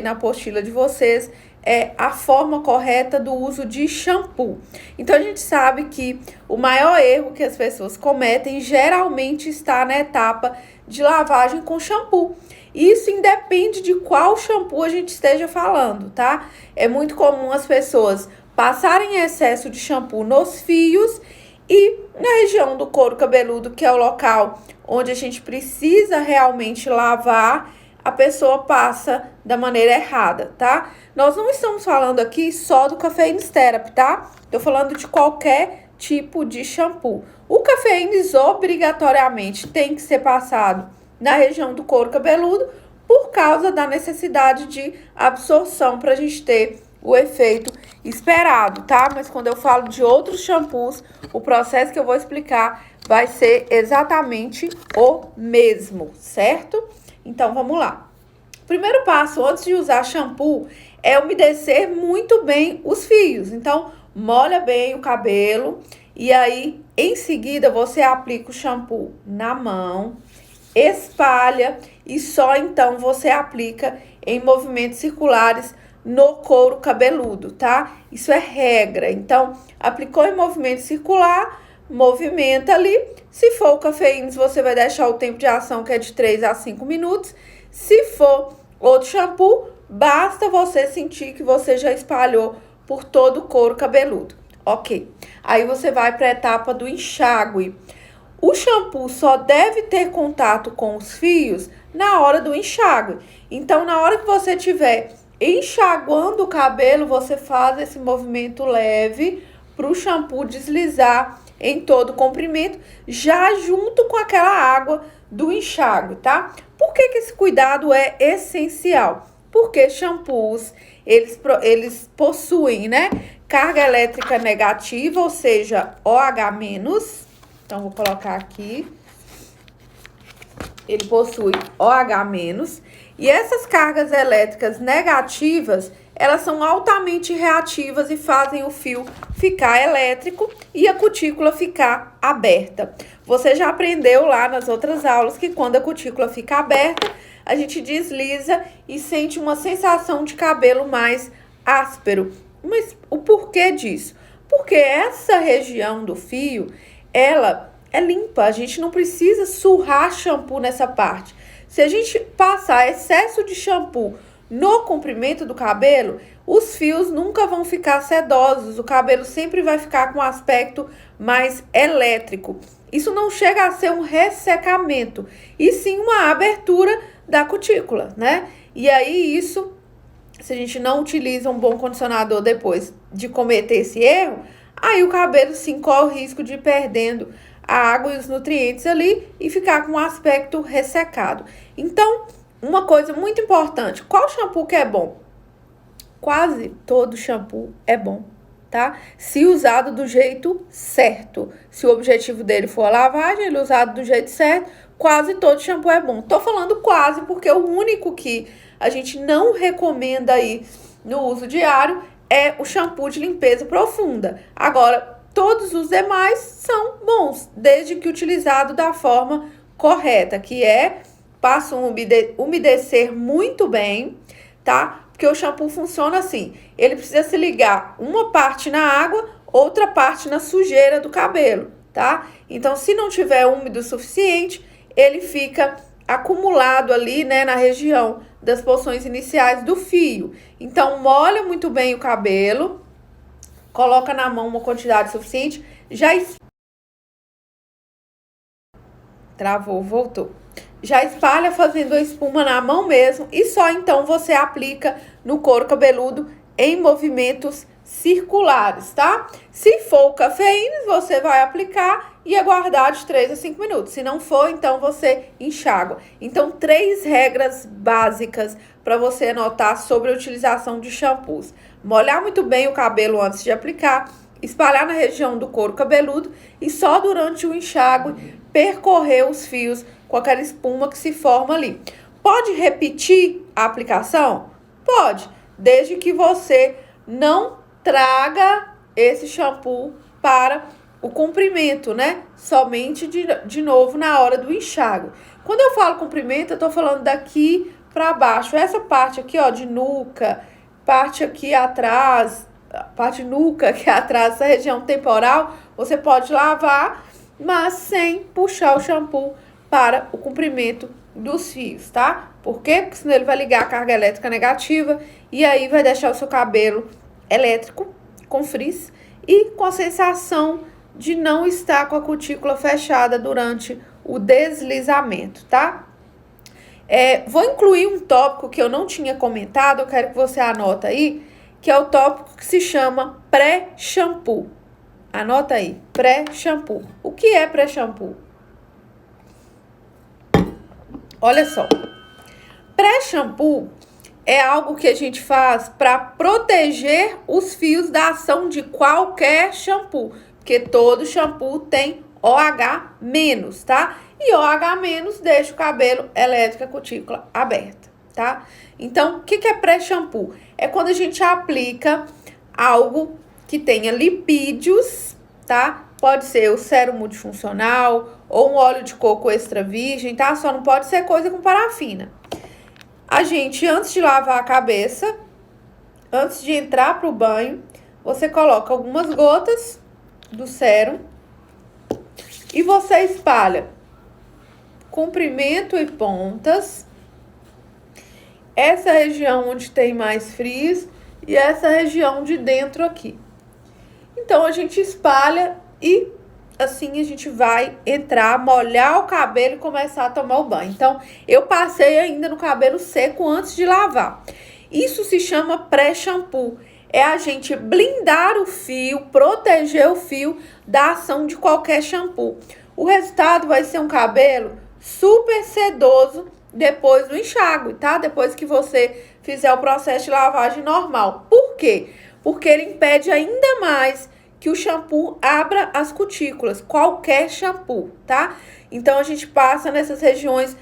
na apostila de vocês é a forma correta do uso de shampoo. Então a gente sabe que o maior erro que as pessoas cometem geralmente está na etapa de lavagem com shampoo. Isso independe de qual shampoo a gente esteja falando, tá? É muito comum as pessoas passarem excesso de shampoo nos fios e na região do couro cabeludo, que é o local onde a gente precisa realmente lavar, a pessoa passa da maneira errada, tá? Nós não estamos falando aqui só do Cafeína Therapy, tá? Tô falando de qualquer tipo de shampoo. O Cafeína obrigatoriamente tem que ser passado na região do couro cabeludo por causa da necessidade de absorção para a gente ter o efeito esperado, tá? Mas quando eu falo de outros shampoos, o processo que eu vou explicar vai ser exatamente o mesmo, certo? Então, vamos lá. O primeiro passo antes de usar shampoo é umedecer muito bem os fios. Então, molha bem o cabelo e aí, em seguida, você aplica o shampoo na mão, espalha e só então você aplica em movimentos circulares no couro cabeludo, tá? Isso é regra. Então, aplicou em movimento circular, movimenta ali. Se for o Cafeína, você vai deixar o tempo de ação que é de 3 a 5 minutos. Se for outro shampoo, basta você sentir que você já espalhou por todo o couro cabeludo. Ok. Aí você vai para a etapa do enxágue. O shampoo só deve ter contato com os fios na hora do enxágue. Então, na hora que você estiver enxaguando o cabelo, você faz esse movimento leve para o shampoo deslizar em todo o comprimento, já junto com aquela água do enxágue, tá? Por que esse cuidado é essencial? Porque shampoos, eles possuem, né, carga elétrica negativa, ou seja, OH-. Então, vou colocar aqui. Ele possui OH-. E essas cargas elétricas negativas, elas são altamente reativas e fazem o fio ficar elétrico e a cutícula ficar aberta. Você já aprendeu lá nas outras aulas que quando a cutícula fica aberta, a gente desliza e sente uma sensação de cabelo mais áspero. Mas o porquê disso? Porque essa região do fio, ela é limpa, a gente não precisa surrar shampoo nessa parte. Se a gente passar excesso de shampoo no comprimento do cabelo, os fios nunca vão ficar sedosos, o cabelo sempre vai ficar com um aspecto mais elétrico. Isso não chega a ser um ressecamento, e sim uma abertura da cutícula, né? E aí isso, se a gente não utiliza um bom condicionador depois de cometer esse erro, aí o cabelo sim corre o risco de ir perdendo a água e os nutrientes ali e ficar com um aspecto ressecado. Então, uma coisa muito importante, qual shampoo que é bom? Quase todo shampoo é bom, tá? Se usado do jeito certo. Se o objetivo dele for a lavagem, ele usado do jeito certo, quase todo shampoo é bom. Tô falando quase porque o único que a gente não recomenda aí no uso diário é o shampoo de limpeza profunda. Agora, todos os demais são bons, desde que utilizado da forma correta, que é passo umedecer muito bem, tá? Porque o shampoo funciona assim, ele precisa se ligar uma parte na água, outra parte na sujeira do cabelo, tá? Então, se não tiver úmido o suficiente, ele fica acumulado ali, né, na região das porções iniciais do fio. Então, molha muito bem o cabelo, coloca na mão uma quantidade suficiente, já travou, voltou. Já espalha fazendo a espuma na mão mesmo e só então você aplica no couro cabeludo em movimentos circulares, tá? Se for o Cafeína, você vai aplicar e aguardar de 3 a 5 minutos. Se não for, então você enxágua. Então, 3 regras básicas para você anotar sobre a utilização de shampoos. Molhar muito bem o cabelo antes de aplicar, espalhar na região do couro cabeludo e só durante o enxágue percorrer os fios com aquela espuma que se forma ali. Pode repetir a aplicação? Pode, desde que você não traga esse shampoo para o comprimento, né? Somente de novo na hora do enxágue. Quando eu falo comprimento, eu tô falando daqui para baixo. Essa parte aqui, ó, de nuca, parte aqui atrás, parte nuca aqui atrás, essa região temporal, você pode lavar, mas sem puxar o shampoo para o comprimento dos fios, tá? Por quê? Porque senão ele vai ligar a carga elétrica negativa e aí vai deixar o seu cabelo elétrico com frizz e com a sensação de não estar com a cutícula fechada durante o deslizamento, tá? Vou incluir um tópico que eu não tinha comentado, eu quero que você anota aí, que é o tópico que se chama pré-shampoo. Anota aí, pré-shampoo. O que é pré-shampoo? Olha só, pré-shampoo é algo que a gente faz para proteger os fios da ação de qualquer shampoo, porque todo shampoo tem OH-, tá? E OH- deixa o cabelo elétrico, a cutícula aberta, tá? Então, o que é pré-shampoo? É quando a gente aplica algo que tenha lipídios, tá? Pode ser o sérum multifuncional ou um óleo de coco extra virgem, tá? Só não pode ser coisa com parafina. A gente, antes de lavar a cabeça, antes de entrar pro banho, você coloca algumas gotas do sérum e você espalha comprimento e pontas, essa região onde tem mais frizz e essa região de dentro aqui. Então, a gente espalha e assim a gente vai entrar, molhar o cabelo e começar a tomar o banho. Então, eu passei ainda no cabelo seco antes de lavar. Isso se chama pré-shampoo. É a gente blindar o fio, proteger o fio da ação de qualquer shampoo. O resultado vai ser um cabelo super sedoso depois do enxágue, tá? Depois que você fizer o processo de lavagem normal. Por quê? Porque ele impede ainda mais que o shampoo abra as cutículas, qualquer shampoo, tá? Então, a gente passa nessas regiões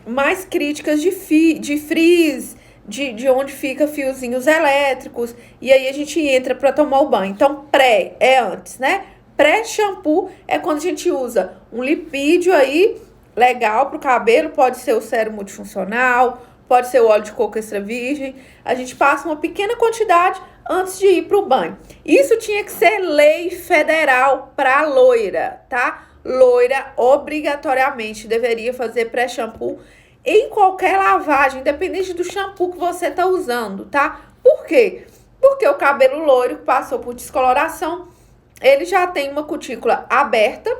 mais críticas de frizz, de onde fica fiozinhos elétricos, e aí a gente entra para tomar o banho. Então, pré é antes, né? Pré-shampoo é quando a gente usa um lipídio aí, legal pro cabelo, pode ser o sérum multifuncional, pode ser o óleo de coco extra virgem. A gente passa uma pequena quantidade antes de ir pro banho. Isso tinha que ser lei federal para loira, tá? Loira obrigatoriamente deveria fazer pré-shampoo em qualquer lavagem, independente do shampoo que você tá usando, tá? Por quê? Porque o cabelo loiro que passou por descoloração, ele já tem uma cutícula aberta,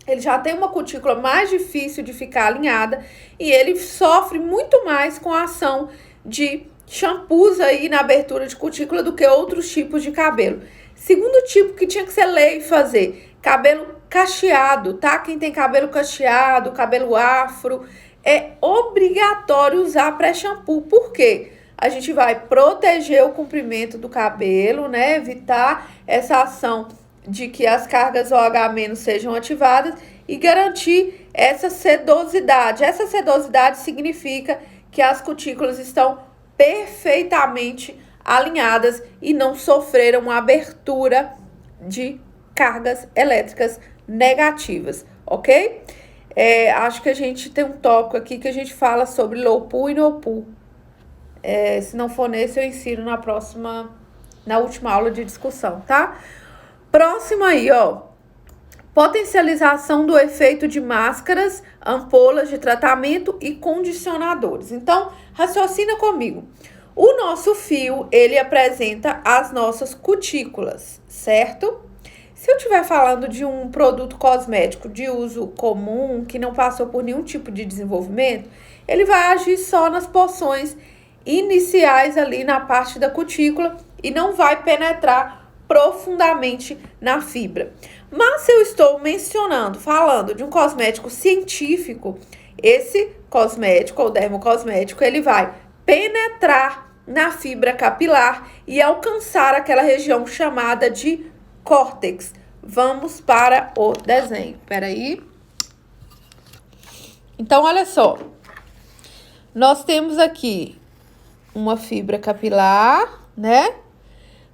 ele já tem uma cutícula mais difícil de ficar alinhada e ele sofre muito mais com a ação de shampoos aí na abertura de cutícula do que outros tipos de cabelo. Segundo tipo que tinha que ser lei fazer, cabelo cacheado, tá? Quem tem cabelo cacheado, cabelo afro, é obrigatório usar pré-shampoo. Por quê? A gente vai proteger o comprimento do cabelo, né? Evitar essa ação de que as cargas OH- sejam ativadas e garantir essa sedosidade. Essa sedosidade significa que as cutículas estão perfeitamente alinhadas e não sofreram uma abertura de cargas elétricas negativas, ok? Acho que a gente tem um tópico aqui que a gente fala sobre low poo e no poo. Se não for nesse, eu ensino na última aula de discussão, tá? Próximo aí, ó. Potencialização do efeito de máscaras, ampolas de tratamento e condicionadores. Então, raciocina comigo. O nosso fio, ele apresenta as nossas cutículas, certo? Se eu estiver falando de um produto cosmético de uso comum, que não passou por nenhum tipo de desenvolvimento, ele vai agir só nas porções iniciais ali na parte da cutícula e não vai penetrar profundamente na fibra. Mas se eu estou falando de um cosmético científico, esse cosmético ou dermocosmético, ele vai penetrar na fibra capilar e alcançar aquela região chamada de córtex. Vamos para o desenho. Peraí. Então, olha só. Nós temos aqui uma fibra capilar, né?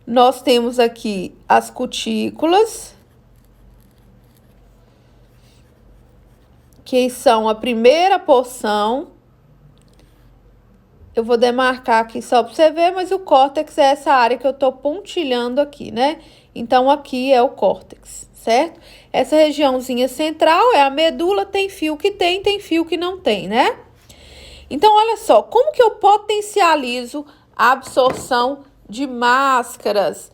Nós temos aqui as cutículas, que são a primeira porção Eu vou demarcar aqui só para você ver, mas o córtex é essa área que eu tô pontilhando aqui, né? Então, aqui é o córtex, certo? Essa regiãozinha central é a medula, tem fio que tem fio que não tem, né? Então, olha só, como que eu potencializo a absorção de máscaras,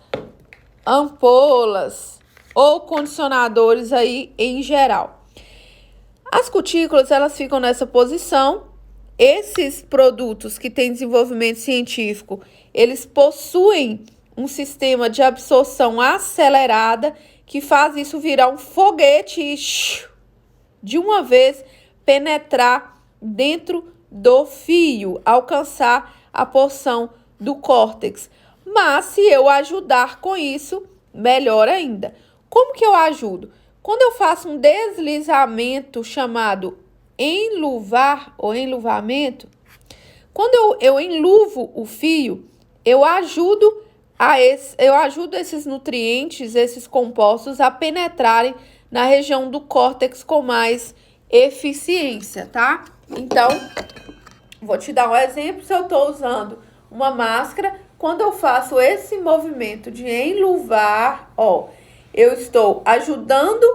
ampolas ou condicionadores aí em geral? As cutículas, elas ficam nessa posição. Esses produtos que têm desenvolvimento científico, eles possuem um sistema de absorção acelerada que faz isso virar um foguete e de uma vez penetrar dentro do fio, alcançar a porção do córtex. Mas se eu ajudar com isso, melhor ainda. Como que eu ajudo? Quando eu faço um deslizamento chamado enluvar ou enluvamento, quando eu enluvo o fio, eu ajudo esses nutrientes, esses compostos a penetrarem na região do córtex com mais eficiência, tá? Então, vou te dar um exemplo. Se eu estou usando uma máscara, quando eu faço esse movimento de enluvar, ó, eu estou ajudando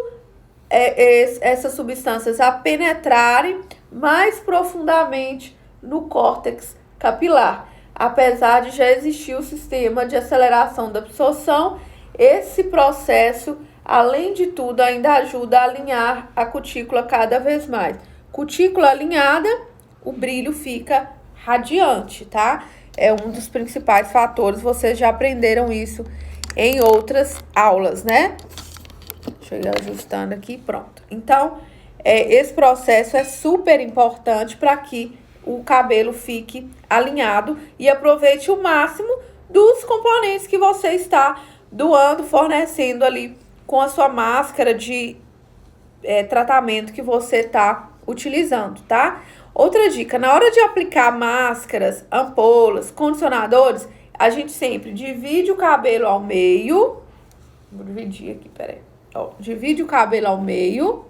essas substâncias a penetrarem mais profundamente no córtex capilar. Apesar de já existir o sistema de aceleração da absorção, esse processo, além de tudo, ainda ajuda a alinhar a cutícula cada vez mais. Cutícula alinhada, o brilho fica radiante, tá? É um dos principais fatores, vocês já aprenderam isso em outras aulas, né? Deixa eu ir ajustando aqui, pronto. Então, esse processo é super importante para que o cabelo fique alinhado e aproveite o máximo dos componentes que você está doando, fornecendo ali com a sua máscara de tratamento que você está utilizando, tá? Outra dica, na hora de aplicar máscaras, ampolas, condicionadores, a gente sempre divide o cabelo ao meio. Vou dividir aqui, peraí. Ó, divide o cabelo ao meio.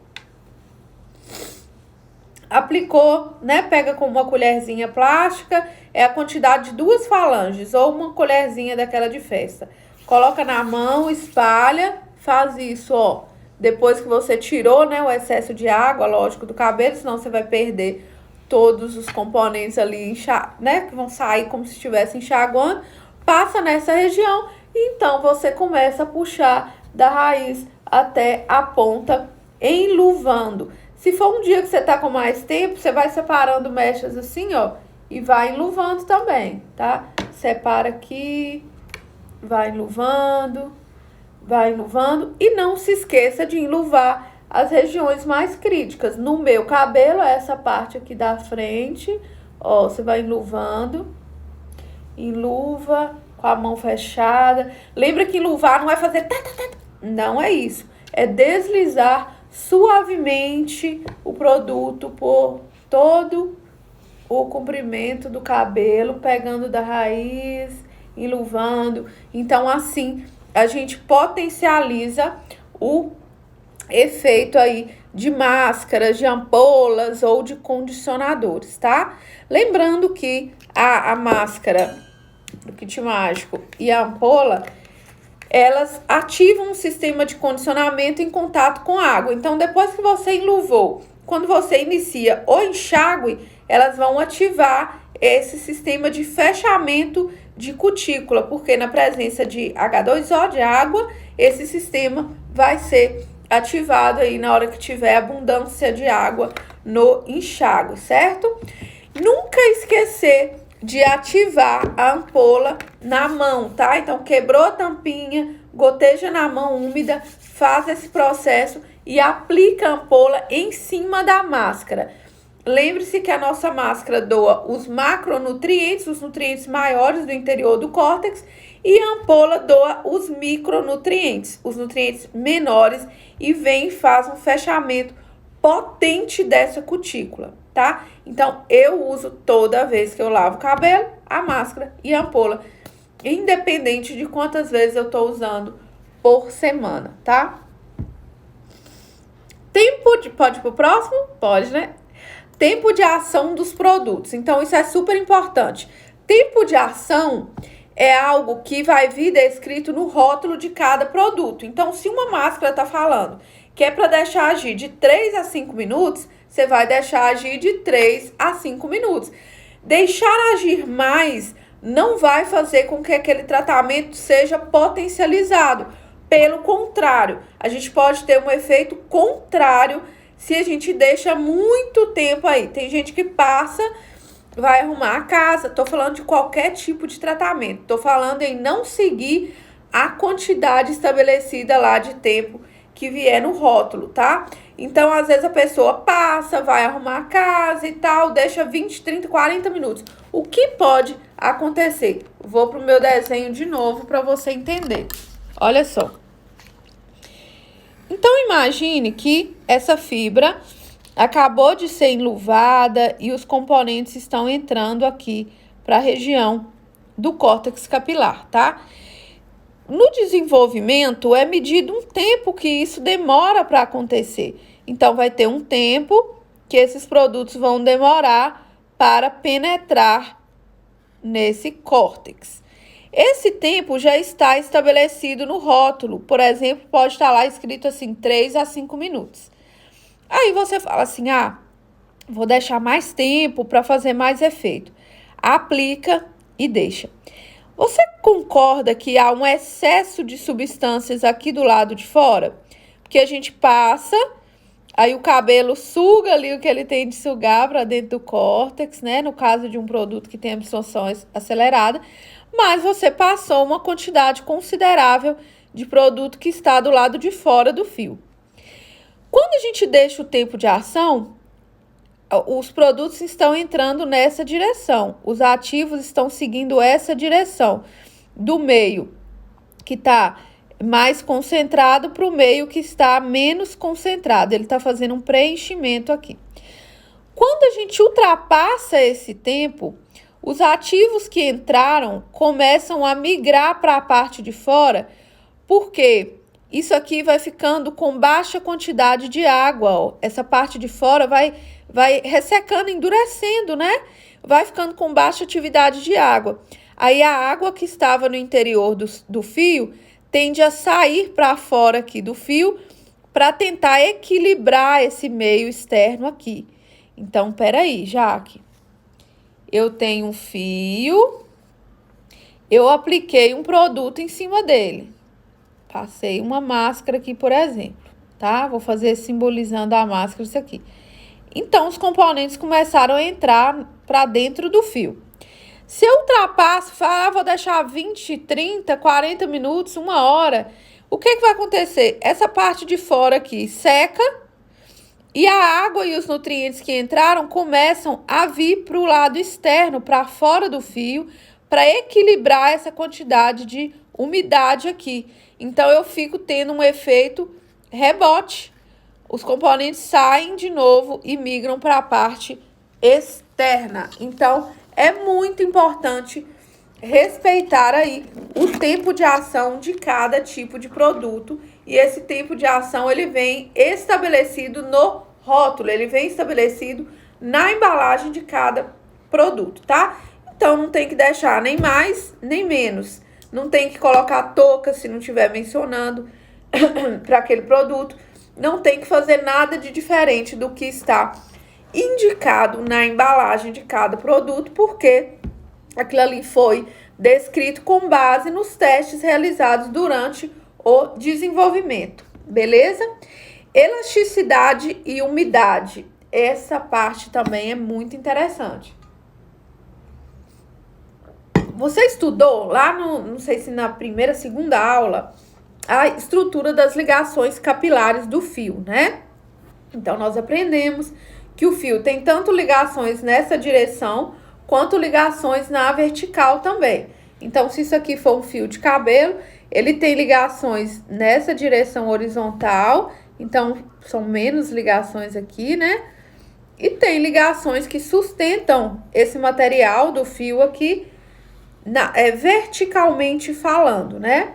Aplicou, né? Pega com uma colherzinha plástica, é a quantidade de 2 falanges ou uma colherzinha daquela de festa. Coloca na mão, espalha, faz isso, ó. Depois que você tirou, né, o excesso de água, lógico, do cabelo, senão você vai perder todos os componentes ali, né, que vão sair como se estivesse enxaguando. Passa nessa região e então você começa a puxar da raiz até a ponta, enluvando. Se for um dia que você tá com mais tempo, você vai separando mechas assim, ó, e vai enluvando também, tá? Separa aqui, vai enluvando e não se esqueça de enluvar as regiões mais críticas. No meu cabelo, essa parte aqui da frente, ó, você vai enluvando, enluva com a mão fechada. Lembra que enluvar não é fazer não é isso, é deslizar suavemente o produto por todo o comprimento do cabelo, pegando da raiz, enluvando. Então, assim, a gente potencializa o efeito aí de máscaras, de ampolas ou de condicionadores, tá? Lembrando que a máscara do kit mágico e a ampola, elas ativam um sistema de condicionamento em contato com a água. Então, depois que você enluvou, quando você inicia o enxágue, elas vão ativar esse sistema de fechamento de cutícula, porque na presença de H2O, de água, esse sistema vai ser ativado aí na hora que tiver abundância de água no enxágue, certo? Nunca esquecer de ativar a ampola na mão, tá? Então, quebrou a tampinha, goteja na mão úmida, faz esse processo e aplica a ampola em cima da máscara. Lembre-se que a nossa máscara doa os macronutrientes, os nutrientes maiores do interior do córtex, e a ampola doa os micronutrientes, os nutrientes menores, e vem e faz um fechamento potente dessa cutícula, tá? Então, eu uso toda vez que eu lavo o cabelo, a máscara e a ampola, independente de quantas vezes eu tô usando por semana, tá? Pode ir pro próximo? Pode, né? tempo de ação dos produtos. Então, isso é super importante. Tempo de ação é algo que vai vir descrito no rótulo de cada produto. Então, se uma máscara está falando que é para deixar agir de 3 a 5 minutos, você vai deixar agir de 3 a 5 minutos. Deixar agir mais não vai fazer com que aquele tratamento seja potencializado. Pelo contrário, a gente pode ter um efeito contrário se a gente deixa muito tempo aí. Tem gente que passa, vai arrumar a casa. Tô falando de qualquer tipo de tratamento. Tô falando em não seguir a quantidade estabelecida lá de tempo que vier no rótulo, tá? Então, às vezes a pessoa passa, vai arrumar a casa e tal, deixa 20, 30, 40 minutos. O que pode acontecer? Vou pro meu desenho de novo para você entender. Olha só. Então, imagine que essa fibra acabou de ser enluvada e os componentes estão entrando aqui para a região do córtex capilar, tá? No desenvolvimento, é medido um tempo que isso demora para acontecer. Então, vai ter um tempo que esses produtos vão demorar para penetrar nesse córtex. Esse tempo já está estabelecido no rótulo. Por exemplo, pode estar lá escrito assim, 3 a 5 minutos. Aí você fala assim, vou deixar mais tempo para fazer mais efeito. Aplica e deixa. Você concorda que há um excesso de substâncias aqui do lado de fora? Porque a gente passa, aí o cabelo suga ali o que ele tem de sugar para dentro do córtex, né? No caso de um produto que tem absorção acelerada. Mas você passou uma quantidade considerável de produto que está do lado de fora do fio. Quando a gente deixa o tempo de ação, os produtos estão entrando nessa direção. Os ativos estão seguindo essa direção. Do meio que está mais concentrado para o meio que está menos concentrado. Ele está fazendo um preenchimento aqui. Quando a gente ultrapassa esse tempo, os ativos que entraram começam a migrar para a parte de fora, porque isso aqui vai ficando com baixa quantidade de água, ó. Essa parte de fora vai ressecando, endurecendo, né? Vai ficando com baixa atividade de água. Aí a água que estava no interior do fio tende a sair para fora aqui do fio para tentar equilibrar esse meio externo aqui. Então, peraí, Jaque. Eu tenho um fio, eu apliquei um produto em cima dele. Passei uma máscara aqui, por exemplo, tá? Vou fazer simbolizando a máscara isso aqui. Então, os componentes começaram a entrar para dentro do fio. Se eu ultrapasso, vou deixar 20, 30, 40 minutos, 1 hora, o que vai acontecer? Essa parte de fora aqui seca e a água e os nutrientes que entraram começam a vir para o lado externo, para fora do fio, para equilibrar essa quantidade de umidade aqui. Então, eu fico tendo um efeito rebote. Os componentes saem de novo e migram para a parte externa. Então, é muito importante respeitar aí o tempo de ação de cada tipo de produto. E esse tempo de ação, ele vem estabelecido no rótulo, ele vem estabelecido na embalagem de cada produto, tá? Então, não tem que deixar nem mais, nem menos. Não tem que colocar touca se não estiver mencionando para aquele produto. Não tem que fazer nada de diferente do que está indicado na embalagem de cada produto, porque aquilo ali foi descrito com base nos testes realizados durante o desenvolvimento, beleza? Elasticidade e umidade. Essa parte também é muito interessante. Você estudou lá não sei se na primeira, segunda aula, a estrutura das ligações capilares do fio, né? Então, nós aprendemos que o fio tem tanto ligações nessa direção, quanto ligações na vertical também. Então, se isso aqui for um fio de cabelo, ele tem ligações nessa direção horizontal, então, são menos ligações aqui, né? E tem ligações que sustentam esse material do fio aqui, verticalmente falando, né?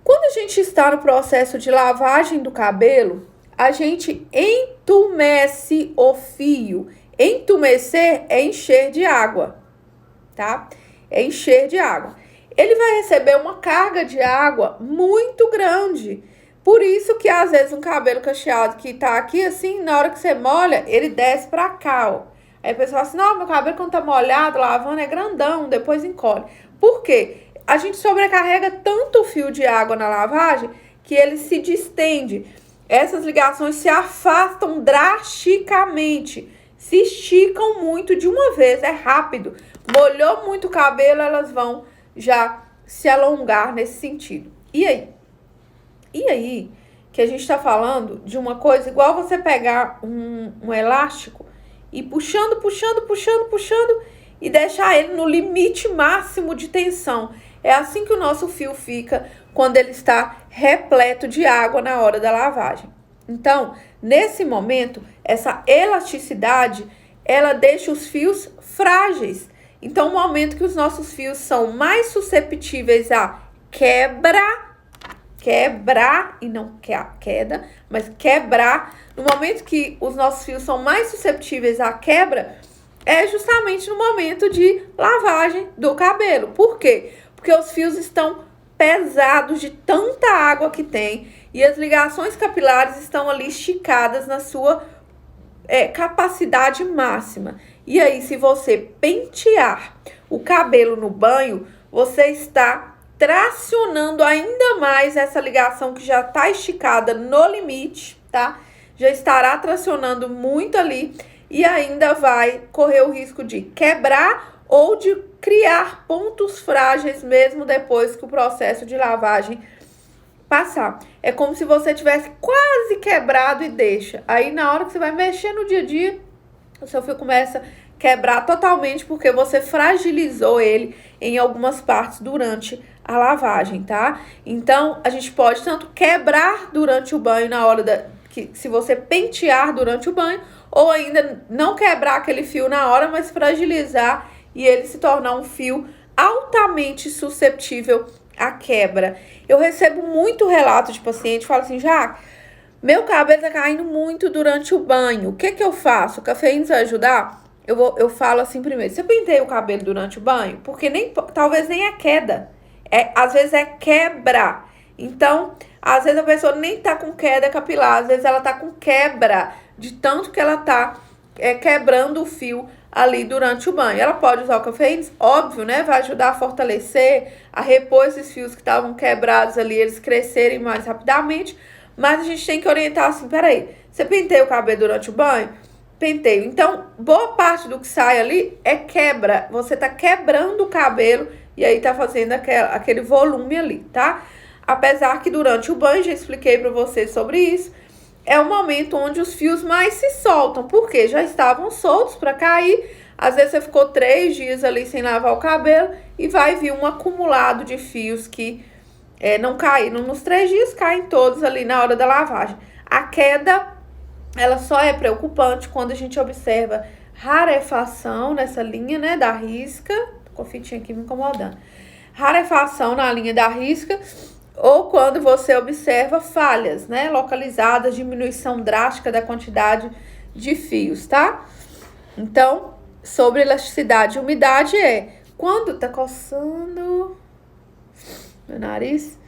Quando a gente está no processo de lavagem do cabelo, a gente entumece o fio. Entumecer é encher de água, tá? É encher de água. Ele vai receber uma carga de água muito grande. Por isso que às vezes um cabelo cacheado que tá aqui assim, na hora que você molha, ele desce pra cá, ó. Aí a pessoa fala assim, não, meu cabelo quando tá molhado, lavando é grandão, depois encolhe. Por quê? A gente sobrecarrega tanto o fio de água na lavagem que ele se distende. Essas ligações se afastam drasticamente, se esticam muito de uma vez, é rápido. Molhou muito o cabelo, elas vão já se alongar nesse sentido. E aí? E aí que a gente tá falando de uma coisa igual você pegar um elástico e puxando e deixar ele no limite máximo de tensão. É assim que o nosso fio fica quando ele está repleto de água na hora da lavagem. Então, nesse momento, essa elasticidade, ela deixa os fios frágeis. Então, no momento que os nossos fios são mais susceptíveis a quebrar e não queda, mas quebrar, no momento que os nossos fios são mais susceptíveis à quebra, é justamente no momento de lavagem do cabelo. Por quê? Porque os fios estão pesados de tanta água que tem e as ligações capilares estão ali esticadas na sua capacidade máxima. E aí, se você pentear o cabelo no banho, você está tracionando ainda mais essa ligação que já está esticada no limite, tá? Já estará tracionando muito ali e ainda vai correr o risco de quebrar ou de criar pontos frágeis mesmo depois que o processo de lavagem passar. É como se você tivesse quase quebrado e deixa. Aí na hora que você vai mexer no dia a dia, o seu fio começa a quebrar totalmente porque você fragilizou ele em algumas partes durante a lavagem, tá? Então, a gente pode tanto quebrar durante o banho na hora se você pentear durante o banho, ou ainda não quebrar aquele fio na hora, mas fragilizar e ele se tornar um fio altamente suscetível à quebra. Eu recebo muito relato de paciente que fala assim, já, meu cabelo tá caindo muito durante o banho, o que que eu faço? O cafeína vai ajudar? Eu falo assim primeiro, você penteia o cabelo durante o banho? Porque talvez nem é queda, às vezes é quebra. Então, às vezes a pessoa nem tá com queda capilar, às vezes ela tá com quebra, de tanto que ela tá quebrando o fio ali durante o banho. Ela pode usar o cafeína, óbvio, né? Vai ajudar a fortalecer, a repor esses fios que estavam quebrados ali, eles crescerem mais rapidamente. Mas a gente tem que orientar assim, peraí, você penteia o cabelo durante o banho? Penteio. Então, boa parte do que sai ali é quebra. Você tá quebrando o cabelo e aí tá fazendo aquele volume ali, tá? Apesar que durante o banho, já expliquei pra vocês sobre isso, é o momento onde os fios mais se soltam, porque já estavam soltos para cair. Às vezes você ficou 3 dias ali sem lavar o cabelo e vai vir um acumulado de fios que não caíram nos 3 dias, caem todos ali na hora da lavagem. A queda, ela só é preocupante quando a gente observa rarefação nessa linha, né, da risca. Tô com a fitinha aqui me incomodando. Rarefação na linha da risca, ou quando você observa falhas, né, localizadas, diminuição drástica da quantidade de fios, tá? Então, sobre elasticidade e umidade quando tá coçando meu nariz,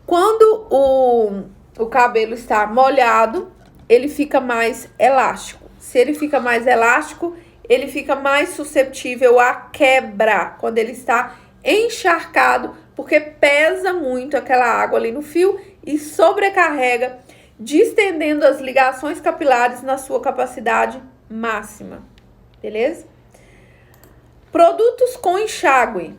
quando o cabelo está molhado, ele fica mais elástico. Se ele fica mais elástico, ele fica mais suscetível à quebra quando ele está encharcado, porque pesa muito aquela água ali no fio e sobrecarrega, distendendo as ligações capilares na sua capacidade máxima, beleza? Produtos com enxágue.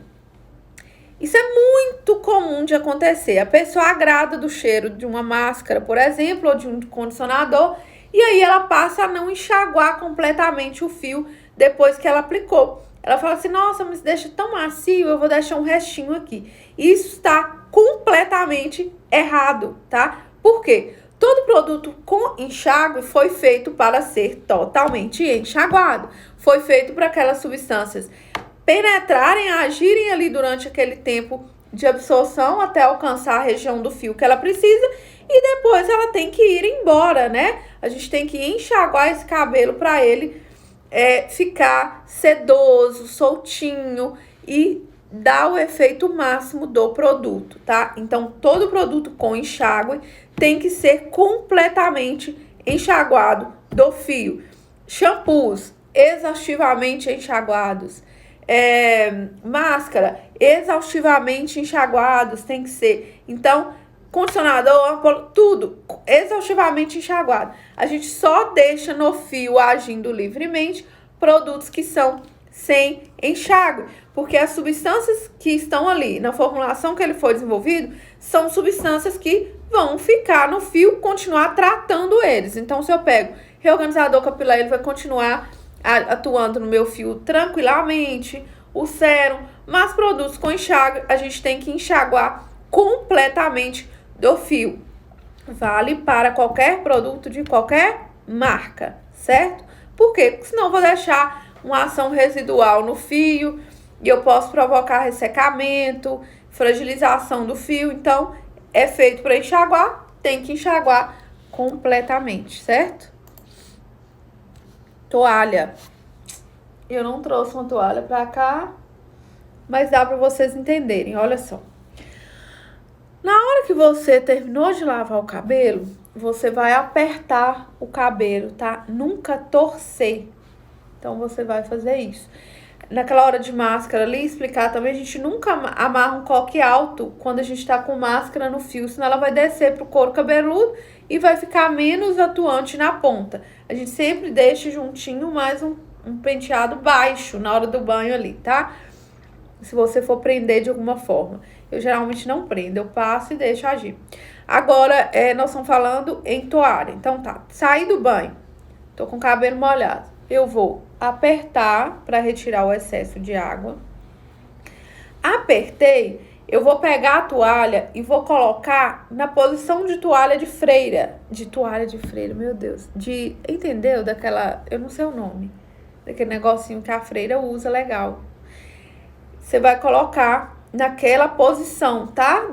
Isso é muito comum de acontecer. A pessoa agrada do cheiro de uma máscara, por exemplo, ou de um condicionador, e aí ela passa a não enxaguar completamente o fio depois que ela aplicou. Ela fala assim, nossa, mas deixa tão macio, eu vou deixar um restinho aqui. Isso está completamente errado, tá? Por quê? Todo produto com enxágue foi feito para ser totalmente enxaguado. Foi feito para aquelas substâncias penetrarem, agirem ali durante aquele tempo de absorção até alcançar a região do fio que ela precisa e depois ela tem que ir embora, né? A gente tem que enxaguar esse cabelo para ele ficar sedoso, soltinho e dar o efeito máximo do produto, tá? Então, todo produto com enxágue tem que ser completamente enxaguado do fio. Shampoos exaustivamente enxaguados. Máscara exaustivamente enxaguados tem que ser. Então, condicionador, tudo exaustivamente enxaguado. A gente só deixa no fio agindo livremente produtos que são sem enxágue, porque as substâncias que estão ali na formulação que ele foi desenvolvido são substâncias que vão ficar no fio, continuar tratando eles. Então, se eu pego reorganizador capilar, ele vai continuar atuando no meu fio tranquilamente, o sérum, mas produtos com enxágue, a gente tem que enxaguar completamente do fio. Vale para qualquer produto de qualquer marca, certo? Por quê? Porque senão eu vou deixar uma ação residual no fio e eu posso provocar ressecamento, fragilização do fio. Então, é feito para enxaguar, tem que enxaguar completamente, certo? Toalha. Eu não trouxe uma toalha para cá, mas dá para vocês entenderem, olha só. Na hora que você terminou de lavar o cabelo, você vai apertar o cabelo, tá? Nunca torcer. Então, você vai fazer isso. Naquela hora de máscara ali, explicar também, a gente nunca amarra um coque alto quando a gente tá com máscara no fio, senão ela vai descer pro couro cabeludo e vai ficar menos atuante na ponta. A gente sempre deixa juntinho mais um penteado baixo na hora do banho ali, tá? Se você for prender de alguma forma. Eu geralmente não prendo, eu passo e deixo agir. Agora, nós estamos falando em toalha. Então tá, saí do banho, tô com o cabelo molhado. Eu vou apertar para retirar o excesso de água. Apertei, eu vou pegar a toalha e vou colocar na posição de toalha de freira. De toalha de freira, meu Deus. Entendeu? Daquela, eu não sei o nome. Daquele negocinho que a freira usa, legal. Você vai colocar naquela posição, tá?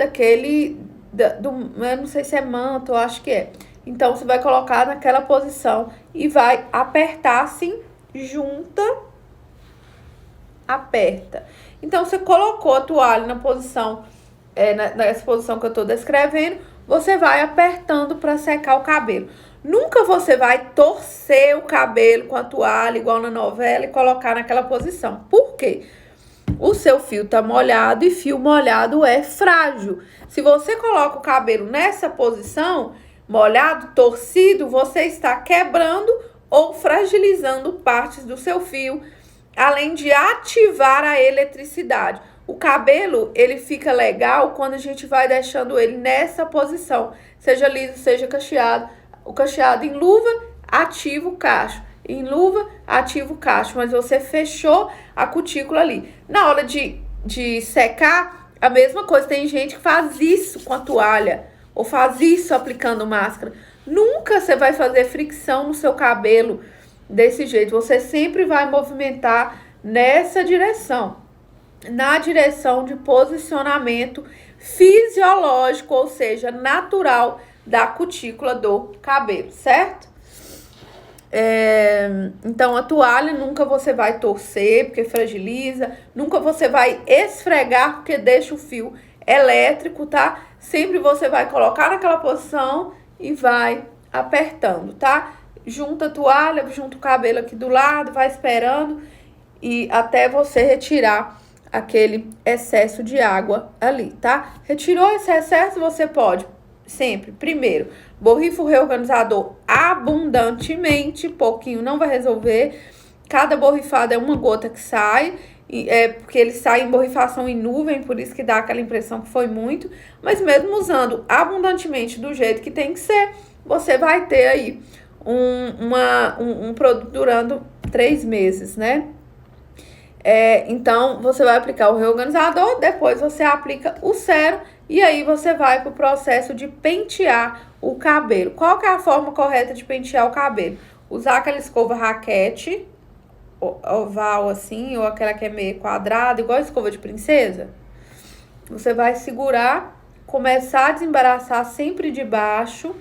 Eu não sei se é manto, eu acho que é. Então, você vai colocar naquela posição e vai apertar assim, junta, aperta. Então, você colocou a toalha na posição, nessa posição que eu tô descrevendo, você vai apertando para secar o cabelo. Nunca você vai torcer o cabelo com a toalha, igual na novela, e colocar naquela posição. Por quê? O seu fio tá molhado e fio molhado é frágil. Se você coloca o cabelo nessa posição, molhado, torcido, você está quebrando ou fragilizando partes do seu fio, além de ativar a eletricidade. O cabelo, ele fica legal quando a gente vai deixando ele nessa posição, seja liso, seja cacheado. O cacheado em luva, ativa o cacho. Em luva, ativa o cacho, mas você fechou a cutícula ali. Na hora de secar, a mesma coisa. Tem gente que faz isso com a toalha, ou faz isso aplicando máscara. Nunca você vai fazer fricção no seu cabelo desse jeito. Você sempre vai movimentar nessa direção. Na direção de posicionamento fisiológico, ou seja, natural da cutícula do cabelo, certo? Então, a toalha nunca você vai torcer, porque fragiliza. Nunca você vai esfregar, porque deixa o fio elétrico, tá? Sempre você vai colocar naquela posição e vai apertando, tá? Junta a toalha, junta o cabelo aqui do lado, vai esperando e até você retirar aquele excesso de água ali, tá? Retirou esse excesso, você pode sempre, primeiro, borrifa o reorganizador abundantemente, pouquinho não vai resolver. Cada borrifada é uma gota que sai, porque ele sai em borrifação em nuvem, por isso que dá aquela impressão que foi muito. Mas mesmo usando abundantemente do jeito que tem que ser, você vai ter aí um produto durando 3 meses, né? Então, você vai aplicar o reorganizador, depois você aplica o sérum e aí você vai para o processo de pentear o cabelo. Qual que é a forma correta de pentear o cabelo? Usar aquela escova raquete, oval assim, ou aquela que é meio quadrada, igual a escova de princesa. Você vai segurar, começar a desembaraçar sempre de baixo.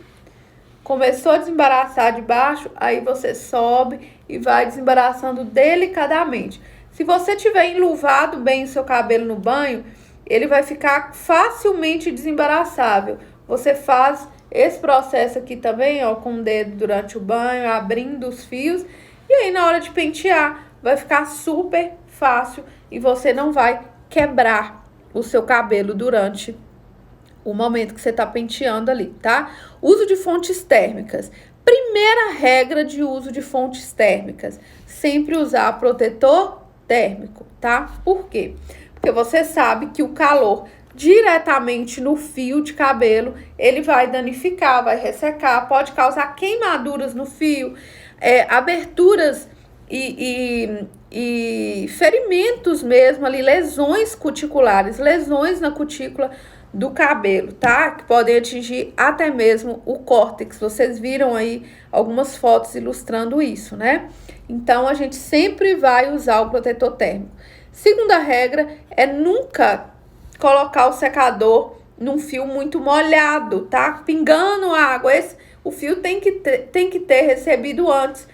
Começou a desembaraçar de baixo, aí você sobe e vai desembaraçando delicadamente. Se você tiver enluvado bem o seu cabelo no banho, ele vai ficar facilmente desembaraçável. Você faz esse processo aqui também, ó, com o dedo durante o banho, abrindo os fios, e aí na hora de pentear vai ficar super fácil e você não vai quebrar o seu cabelo durante o momento que você tá penteando ali, tá? Uso de fontes térmicas. Primeira regra de uso de fontes térmicas, sempre usar protetor térmico, tá? Por quê? Porque você sabe que o calor diretamente no fio de cabelo, ele vai danificar, vai ressecar, pode causar queimaduras no fio, aberturas e ferimentos mesmo ali, lesões cuticulares, lesões na cutícula do cabelo, tá? Que podem atingir até mesmo o córtex. Vocês viram aí algumas fotos ilustrando isso, né? Então, a gente sempre vai usar o protetor térmico. Segunda regra é nunca colocar o secador num fio muito molhado, tá? Pingando água. O fio tem que ter recebido antes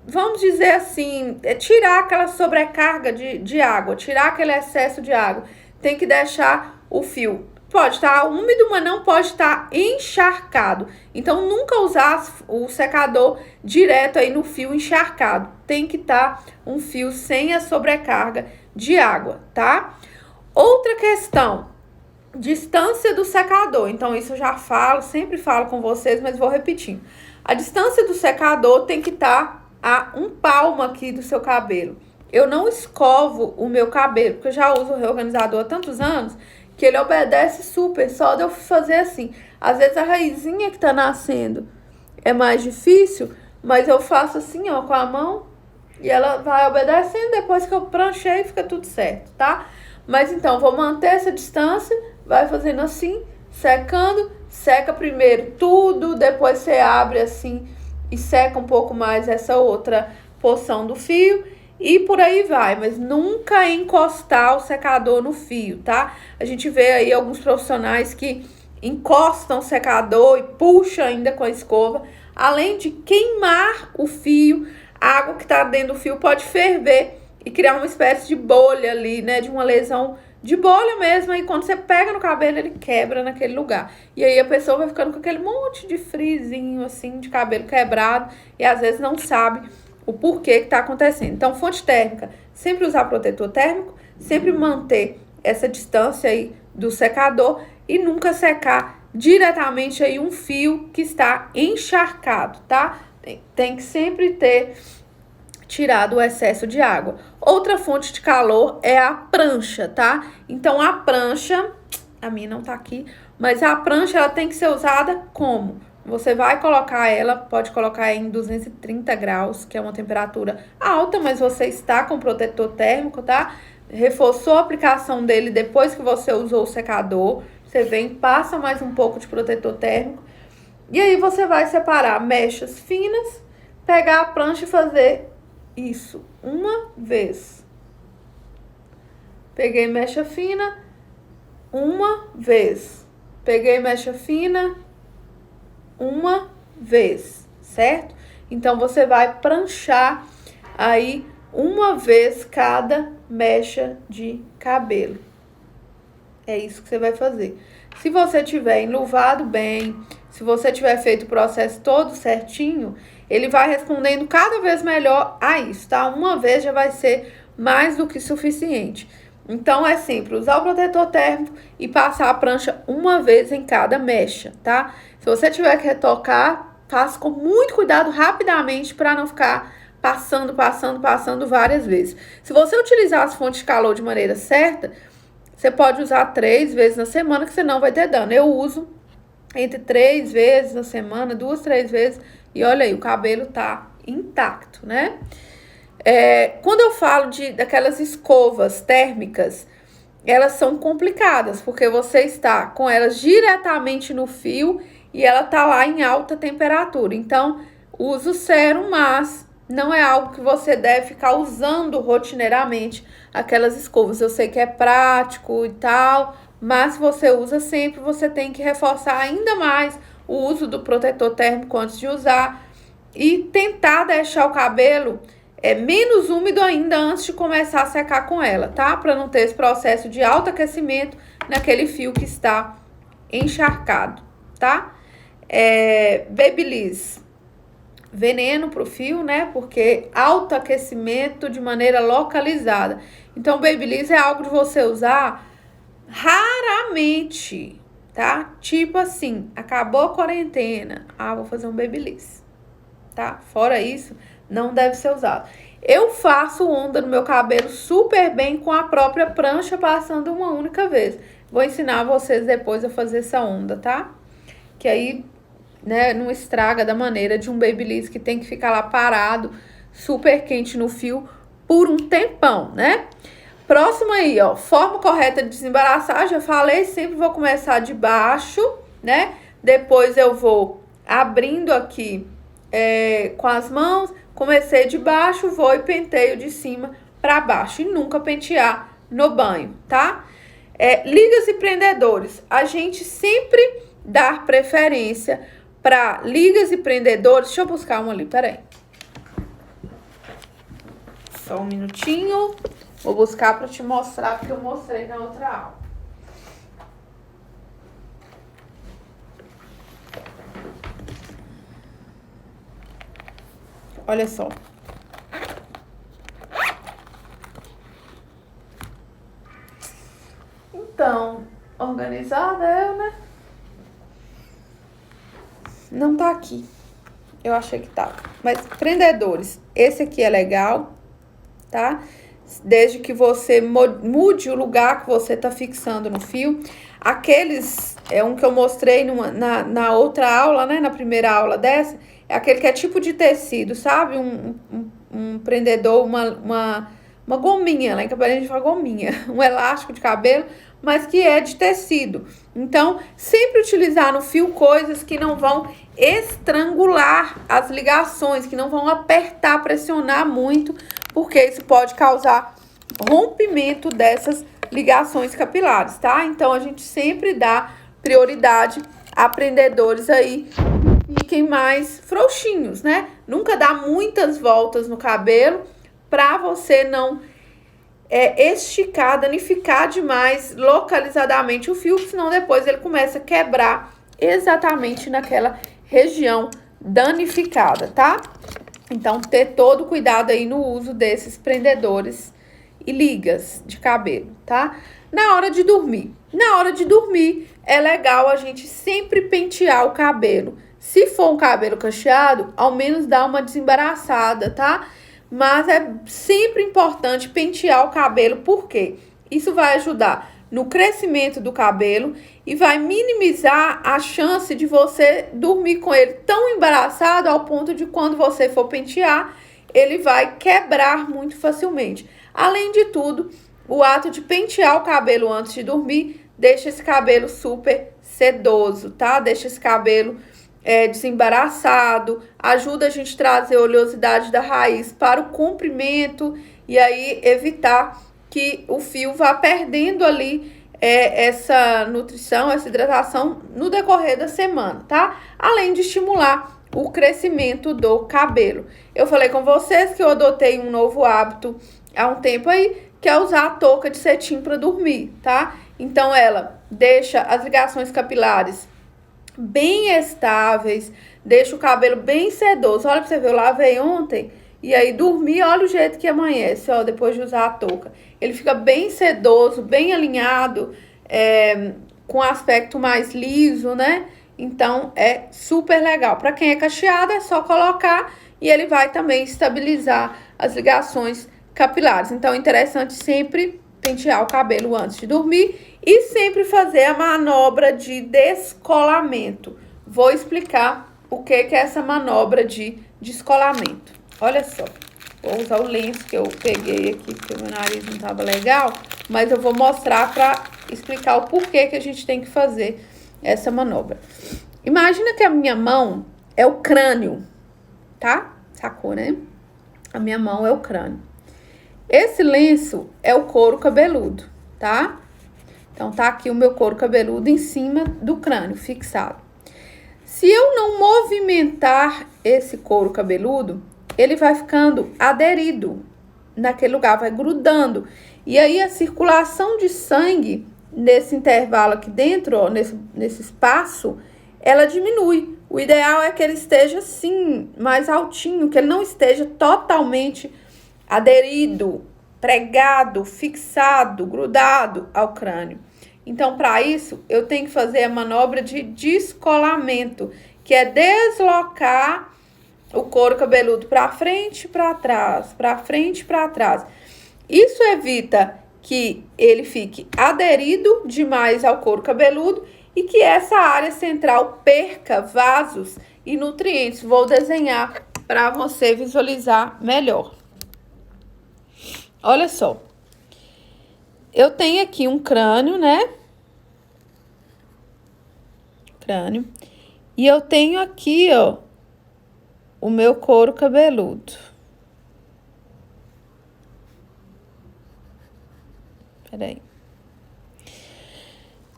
vamos dizer assim, tirar aquela sobrecarga de água, tirar aquele excesso de água. Tem que deixar o fio, pode estar úmido, mas não pode estar encharcado. Então, nunca usar o secador direto aí no fio encharcado. Tem que estar um fio sem a sobrecarga de água, tá? Outra questão, distância do secador. Então, isso eu já falo, sempre falo com vocês, mas vou repetindo. A distância do secador tem que estar a um palmo aqui do seu cabelo. Eu não escovo o meu cabelo, porque eu já uso o reorganizador há tantos anos, que ele obedece super, só de eu fazer assim. Às vezes a raizinha que tá nascendo é mais difícil, mas eu faço assim, ó, com a mão, e ela vai obedecendo, depois que eu pranchei, fica tudo certo, tá? Mas então, vou manter essa distância, vai fazendo assim, secando, seca primeiro tudo, depois você abre assim e seca um pouco mais essa outra porção do fio, e por aí vai, mas nunca encostar o secador no fio, tá? A gente vê aí alguns profissionais que encostam o secador e puxa ainda com a escova, além de queimar o fio, a água que tá dentro do fio pode ferver e criar uma espécie de bolha ali, né? De uma lesão de bolha mesmo, aí quando você pega no cabelo, ele quebra naquele lugar. E aí a pessoa vai ficando com aquele monte de frisinho, assim, de cabelo quebrado, e às vezes não sabe o porquê que tá acontecendo. Então, fonte térmica, sempre usar protetor térmico, sempre manter essa distância aí do secador e nunca secar diretamente aí um fio que está encharcado, tá? Tem que sempre ter tirado o excesso de água. Outra fonte de calor é a prancha, tá? Então, a prancha, a minha não tá aqui, mas a prancha, ela tem que ser usada como? Você vai colocar ela, pode colocar em 230 graus, que é uma temperatura alta, mas você está com protetor térmico, tá? Reforçou a aplicação dele depois que você usou o secador. Você vem, passa mais um pouco de protetor térmico. E aí você vai separar mechas finas, pegar a prancha e fazer isso uma vez. Peguei mecha fina, uma vez. Peguei mecha fina, uma vez, certo? Então, você vai pranchar aí uma vez cada mecha de cabelo. É isso que você vai fazer. Se você tiver enluvado bem, se você tiver feito o processo todo certinho, ele vai respondendo cada vez melhor a isso, tá? Uma vez já vai ser mais do que suficiente. Então, é sempre usar o protetor térmico e passar a prancha uma vez em cada mecha, tá? Se você tiver que retocar, faça com muito cuidado, rapidamente, para não ficar passando várias vezes. Se você utilizar as fontes de calor de maneira certa, você pode usar 3 vezes na semana, que você não vai ter dano. Eu uso entre 3 vezes na semana, 2, 3 vezes, e olha aí, o cabelo tá intacto, né? Quando eu falo daquelas escovas térmicas, elas são complicadas, porque você está com elas diretamente no fio e ela tá lá em alta temperatura. Então, usa o sérum, mas não é algo que você deve ficar usando rotineiramente aquelas escovas. Eu sei que é prático e tal, mas se você usa sempre, você tem que reforçar ainda mais o uso do protetor térmico antes de usar. e tentar deixar o cabelo menos úmido ainda antes de começar a secar com ela, tá? Para não ter esse processo de alto aquecimento naquele fio que está encharcado, tá? Babyliss, veneno pro fio, né? Porque alto aquecimento de maneira localizada. Então, Babyliss é algo de você usar raramente, tá? Tipo assim, acabou a quarentena, vou fazer um Babyliss, tá? Fora isso, não deve ser usado. Eu faço onda no meu cabelo super bem com a própria prancha, passando uma única vez. Vou ensinar vocês depois a fazer essa onda, tá? Que aí, né, não estraga da maneira de um Babyliss que tem que ficar lá parado, super quente no fio, por um tempão, né? Próximo aí, ó, forma correta de desembaraçar, já falei, sempre vou começar de baixo, né? Depois eu vou abrindo aqui com as mãos, comecei de baixo, vou e penteio de cima para baixo e nunca pentear no banho, tá? Ligas e prendedores, a gente sempre dá preferência para ligas e prendedores. Deixa eu buscar uma ali, peraí. Só um minutinho. Vou buscar para te mostrar, porque eu mostrei na outra aula. Olha só. Então, organizada eu, né? Não tá aqui. Eu achei que tava. Mas prendedores, esse aqui é legal, tá? Desde que você mude o lugar que você tá fixando no fio. Aqueles, um que eu mostrei na outra aula, né? Na primeira aula dessa, é aquele que é tipo de tecido, sabe? Um prendedor, uma gominha, lá em Cabelo a gente fala gominha, um elástico de cabelo, mas que é de tecido. Então, sempre utilizar no fio coisas que não vão estrangular as ligações, que não vão apertar, pressionar muito, porque isso pode causar rompimento dessas ligações capilares, tá? Então, a gente sempre dá prioridade a prendedores aí que fiquem mais frouxinhos, né? Nunca dá muitas voltas no cabelo pra você não esticar, danificar demais localizadamente o fio, senão depois ele começa a quebrar exatamente naquela região danificada, tá? Então, ter todo cuidado aí no uso desses prendedores e ligas de cabelo, tá? Na hora de dormir. Na hora de dormir, é legal a gente sempre pentear o cabelo. Se for um cabelo cacheado, ao menos dá uma desembaraçada, tá? Mas é sempre importante pentear o cabelo, porque isso vai ajudar no crescimento do cabelo e vai minimizar a chance de você dormir com ele tão embaraçado ao ponto de quando você for pentear, ele vai quebrar muito facilmente. Além de tudo, o ato de pentear o cabelo antes de dormir deixa esse cabelo super sedoso, tá? Deixa esse cabelo desembaraçado, ajuda a gente a trazer a oleosidade da raiz para o comprimento e aí evitar que o fio vá perdendo ali essa nutrição, essa hidratação no decorrer da semana, tá? Além de estimular o crescimento do cabelo. Eu falei com vocês que eu adotei um novo hábito há um tempo aí, que é usar a touca de cetim para dormir, tá? Então ela deixa as ligações capilares bem estáveis, deixa o cabelo bem sedoso. Olha pra você ver, eu lavei ontem e aí dormi, olha o jeito que amanhece, ó, depois de usar a touca. Ele fica bem sedoso, bem alinhado, com aspecto mais liso, né? Então, é super legal. Pra quem é cacheado, é só colocar e ele vai também estabilizar as ligações capilares. Então, é interessante sempre pentear o cabelo antes de dormir e sempre fazer a manobra de descolamento. Vou explicar o que é essa manobra de descolamento. Olha só, vou usar o lenço que eu peguei aqui, porque meu nariz não estava legal, mas eu vou mostrar para explicar o porquê que a gente tem que fazer essa manobra. Imagina que a minha mão é o crânio, tá? Sacou, né? A minha mão é o crânio. Esse lenço é o couro cabeludo, tá? Então, tá aqui o meu couro cabeludo em cima do crânio, fixado. Se eu não movimentar esse couro cabeludo, ele vai ficando aderido naquele lugar, vai grudando. E aí a circulação de sangue nesse intervalo aqui dentro, ó, nesse espaço, ela diminui. O ideal é que ele esteja assim, mais altinho, que ele não esteja totalmente aderido, pregado, fixado, grudado ao crânio. Então, para isso, eu tenho que fazer a manobra de descolamento, que é deslocar o couro cabeludo para frente e para trás, para frente e para trás. Isso evita que ele fique aderido demais ao couro cabeludo e que essa área central perca vasos e nutrientes. Vou desenhar para você visualizar melhor. Olha só. Eu tenho aqui um crânio, né? Crânio. E eu tenho aqui, ó, o meu couro cabeludo. Peraí.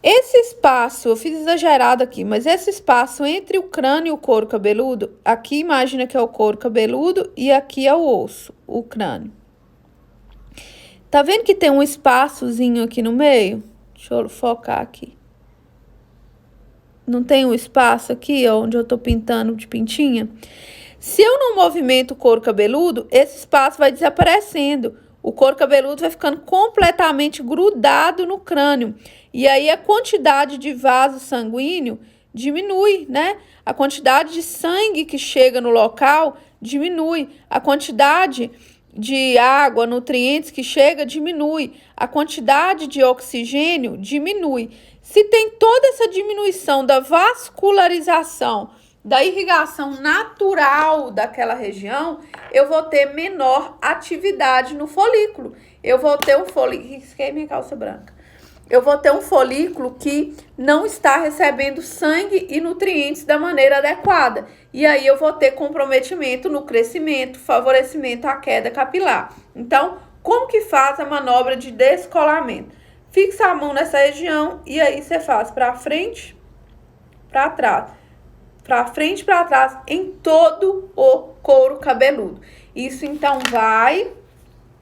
Esse espaço, eu fiz exagerado aqui, mas esse espaço entre o crânio e o couro cabeludo, aqui imagina que é o couro cabeludo e aqui é o osso, o crânio. Tá vendo que tem um espaçozinho aqui no meio? Deixa eu focar aqui. Não tem um espaço aqui, ó, onde eu tô pintando de pintinha? Se eu não movimento o couro cabeludo, esse espaço vai desaparecendo. O couro cabeludo vai ficando completamente grudado no crânio. E aí a quantidade de vaso sanguíneo diminui, né? A quantidade de sangue que chega no local diminui. A quantidade de água, nutrientes que chega diminui. A quantidade de oxigênio diminui. Se tem toda essa diminuição da vascularização, da irrigação natural daquela região, eu vou ter menor atividade no folículo. Eu vou ter um folículo... Risquei minha calça branca. Eu vou ter um folículo que não está recebendo sangue e nutrientes da maneira adequada. E aí eu vou ter comprometimento no crescimento, favorecimento à queda capilar. Então, como que faz a manobra de descolamento? Fixa a mão nessa região e aí você faz para frente, para trás. Para frente e para trás em todo o couro cabeludo. Isso então vai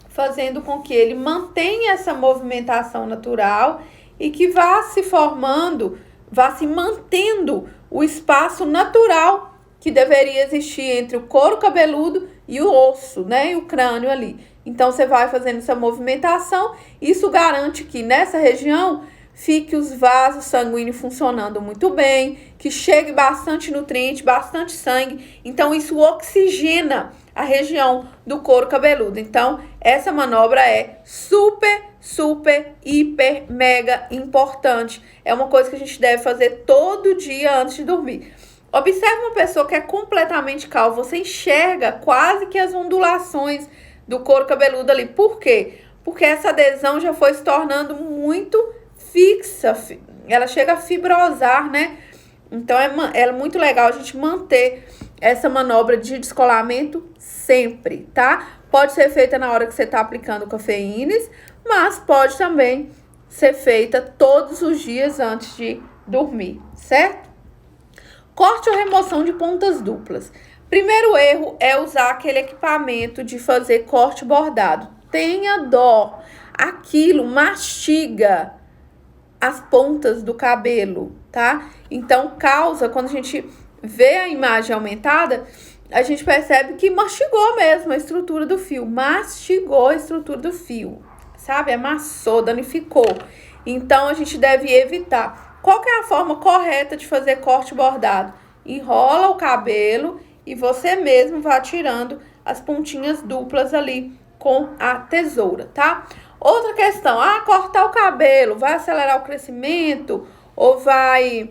fazendo com que ele mantenha essa movimentação natural e que vá se formando, vá se mantendo o espaço natural que deveria existir entre o couro cabeludo e o osso, né? E o crânio ali. Então você vai fazendo essa movimentação, isso garante que nessa região fique os vasos sanguíneos funcionando muito bem, que chegue bastante nutriente, bastante sangue. Então, isso oxigena a região do couro cabeludo. Então, essa manobra é super, hiper, mega importante. É uma coisa que a gente deve fazer todo dia antes de dormir. Observe uma pessoa que é completamente calva. Você enxerga quase que as ondulações do couro cabeludo ali. Por quê? Porque essa adesão já foi se tornando muito fixa, ela chega a fibrosar, né? Então, é muito legal a gente manter essa manobra de descolamento sempre, tá? Pode ser feita na hora que você tá aplicando cafeínas, mas pode também ser feita todos os dias antes de dormir, certo? Corte ou remoção de pontas duplas. Primeiro erro é usar aquele equipamento de fazer corte bordado. Tenha dó. Aquilo mastiga as pontas do cabelo, tá? Então, causa, quando a gente vê a imagem aumentada, a gente percebe que mastigou mesmo a estrutura do fio. Mastigou a estrutura do fio, sabe? Amassou, danificou. Então, a gente deve evitar. Qual que é a forma correta de fazer corte bordado? Enrola o cabelo e você mesmo vai tirando as pontinhas duplas ali com a tesoura, tá? Outra questão, cortar o cabelo vai acelerar o crescimento ou vai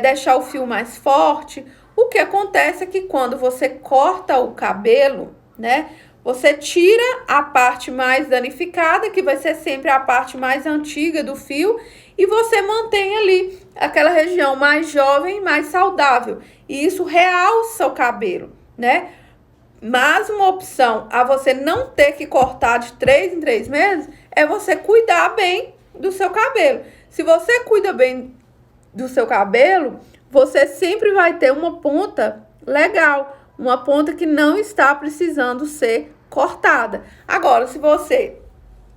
deixar o fio mais forte? O que acontece é que quando você corta o cabelo, né, você tira a parte mais danificada, que vai ser sempre a parte mais antiga do fio, e você mantém ali aquela região mais jovem, mais saudável. E isso realça o cabelo, né? Mas uma opção a você não ter que cortar de 3 em 3 meses é você cuidar bem do seu cabelo. Se você cuida bem do seu cabelo, você sempre vai ter uma ponta legal, uma ponta que não está precisando ser cortada. Agora, se você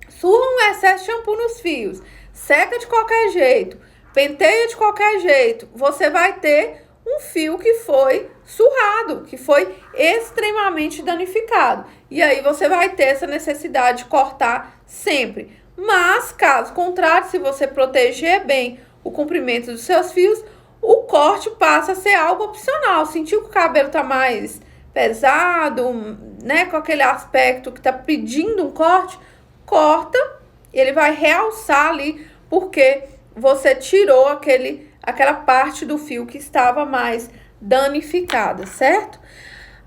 surra um excesso de shampoo nos fios, seca de qualquer jeito, penteia de qualquer jeito, você vai ter um fio que foi surrado, que foi extremamente danificado. E aí você vai ter essa necessidade de cortar sempre. Mas, caso contrário, se você proteger bem o comprimento dos seus fios, o corte passa a ser algo opcional. Sentiu que o cabelo tá mais pesado, né, com aquele aspecto que tá pedindo um corte, corta, ele vai realçar ali, porque você tirou aquela parte do fio que estava mais danificada, certo?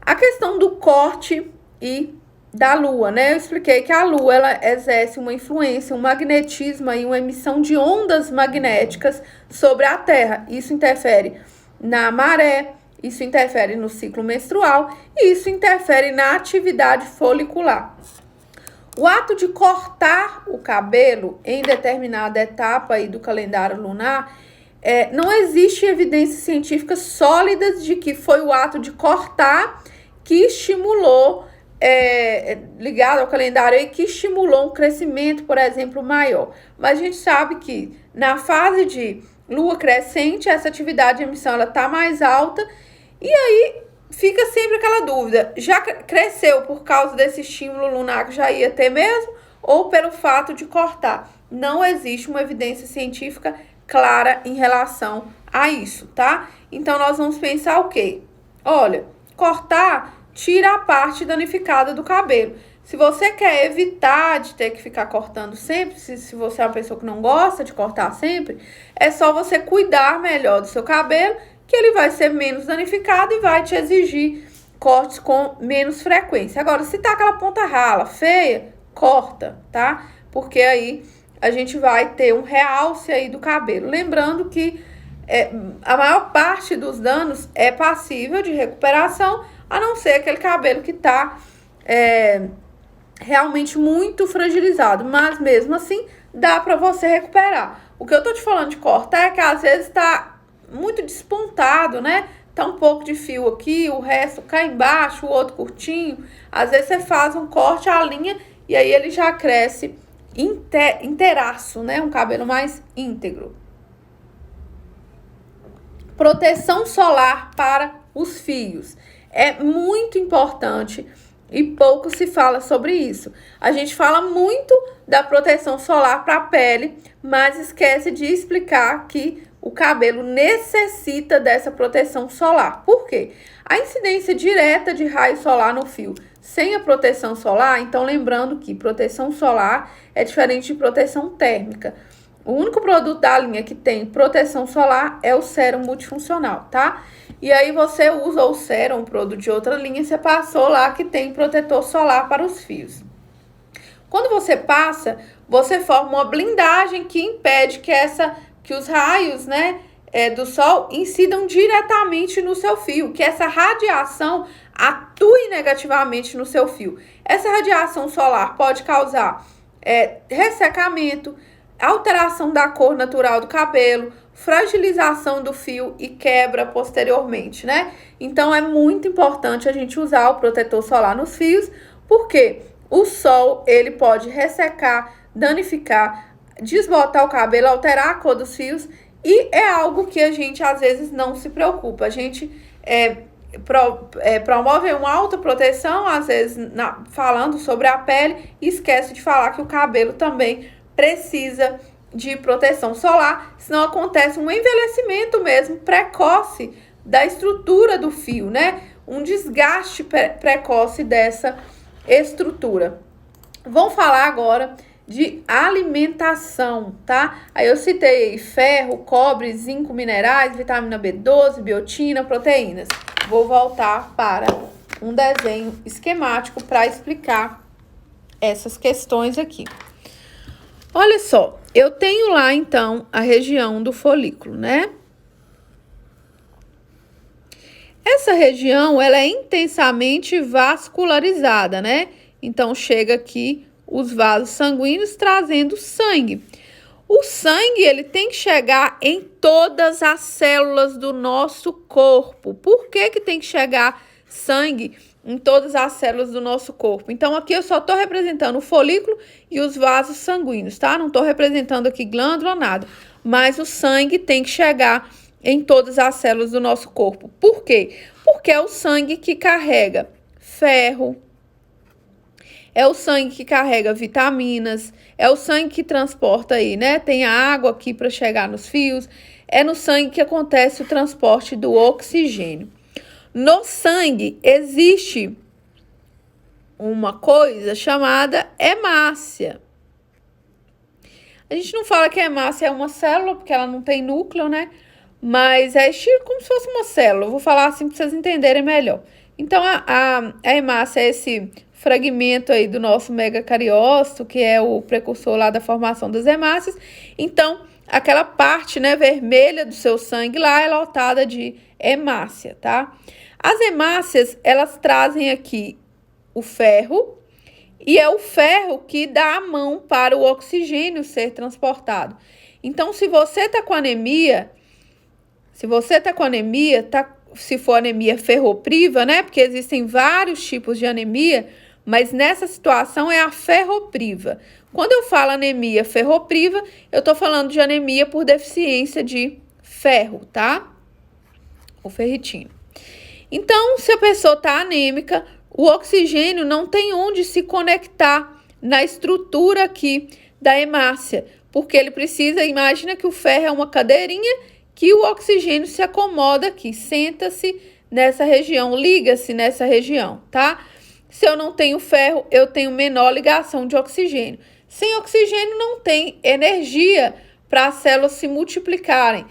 A questão do corte e da lua, né? Eu expliquei que a lua, ela exerce uma influência, um magnetismo e uma emissão de ondas magnéticas sobre a Terra. Isso interfere na maré, isso interfere no ciclo menstrual e isso interfere na atividade folicular. O ato de cortar o cabelo em determinada etapa aí do calendário lunar, não existe evidências científicas sólidas de que foi o ato de cortar que estimulou, ligado ao calendário aí, que estimulou um crescimento, por exemplo, maior. Mas a gente sabe que na fase de lua crescente, essa atividade de emissão ela tá mais alta e aí fica sempre aquela dúvida, já cresceu por causa desse estímulo lunar que já ia ter mesmo ou pelo fato de cortar? Não existe uma evidência científica clara em relação a isso, tá? Então, nós vamos pensar o quê? Olha, cortar tira a parte danificada do cabelo. Se você quer evitar de ter que ficar cortando sempre, se você é uma pessoa que não gosta de cortar sempre, é só você cuidar melhor do seu cabelo, que ele vai ser menos danificado e vai te exigir cortes com menos frequência. Agora, se tá aquela ponta rala, feia, corta, tá? Porque aí a gente vai ter um realce aí do cabelo. Lembrando que a maior parte dos danos é passível de recuperação, a não ser aquele cabelo que tá realmente muito fragilizado. Mas mesmo assim, dá pra você recuperar. O que eu tô te falando de cortar é que às vezes tá muito despontado, né? Tá um pouco de fio aqui, o resto cá embaixo, o outro curtinho. Às vezes você faz um corte, a linha, e aí ele já cresce inteiraço, né? Um cabelo mais íntegro. Proteção solar para os fios. É muito importante e pouco se fala sobre isso. A gente fala muito da proteção solar para a pele, mas esquece de explicar que o cabelo necessita dessa proteção solar. Por quê? A incidência direta de raio solar no fio sem a proteção solar, então lembrando que proteção solar é diferente de proteção térmica. O único produto da linha que tem proteção solar é o sérum multifuncional, tá? E aí você usa o sérum, um produto de outra linha, você passou lá que tem protetor solar para os fios. Quando você passa, você forma uma blindagem que impede que os raios, né, do sol incidam diretamente no seu fio, que essa radiação atue negativamente no seu fio. Essa radiação solar pode causar ressecamento, alteração da cor natural do cabelo, fragilização do fio e quebra posteriormente, né? Então, é muito importante a gente usar o protetor solar nos fios, porque o sol, ele pode ressecar, danificar, desbotar o cabelo, alterar a cor dos fios, e é algo que a gente às vezes não se preocupa. A gente promove uma alta proteção, às vezes falando sobre a pele, e esquece de falar que o cabelo também precisa de proteção solar, senão acontece um envelhecimento mesmo precoce da estrutura do fio, né? Um desgaste precoce dessa estrutura. Vamos falar agora de alimentação, tá? Aí eu citei ferro, cobre, zinco, minerais, vitamina B12, biotina, proteínas. Vou voltar para um desenho esquemático para explicar essas questões aqui. Olha só, eu tenho lá então a região do folículo, né? Essa região, ela é intensamente vascularizada, né? Então chega aqui os vasos sanguíneos trazendo sangue. O sangue, ele tem que chegar em todas as células do nosso corpo. Por que que tem que chegar sangue em todas as células do nosso corpo? Então, aqui eu só estou representando o folículo e os vasos sanguíneos, tá? Não estou representando aqui glândula, nada. Mas o sangue tem que chegar em todas as células do nosso corpo. Por quê? Porque é o sangue que carrega ferro, é o sangue que carrega vitaminas, é o sangue que transporta aí, né? Tem a água aqui para chegar nos fios. É no sangue que acontece o transporte do oxigênio. No sangue existe uma coisa chamada hemácia. A gente não fala que a hemácia é uma célula, porque ela não tem núcleo, né? Mas é estilo como se fosse uma célula. Eu vou falar assim para vocês entenderem melhor. Então, a hemácia é esse fragmento aí do nosso megacariócito, que é o precursor lá da formação das hemácias. Então, aquela parte, né, vermelha do seu sangue lá é lotada de hemácia, tá? As hemácias, elas trazem aqui o ferro, e é o ferro que dá a mão para o oxigênio ser transportado. Então, se você tá com anemia, se for anemia ferropriva, né? Porque existem vários tipos de anemia, mas nessa situação é a ferropriva. Quando eu falo anemia ferropriva, eu tô falando de anemia por deficiência de ferro, tá? O ferritino. Então, se a pessoa tá anêmica, o oxigênio não tem onde se conectar na estrutura aqui da hemácia, porque ele precisa, imagina que o ferro é uma cadeirinha que o oxigênio se acomoda aqui, senta-se nessa região, liga-se nessa região, tá? Se eu não tenho ferro, eu tenho menor ligação de oxigênio. Sem oxigênio não tem energia para as células se multiplicarem.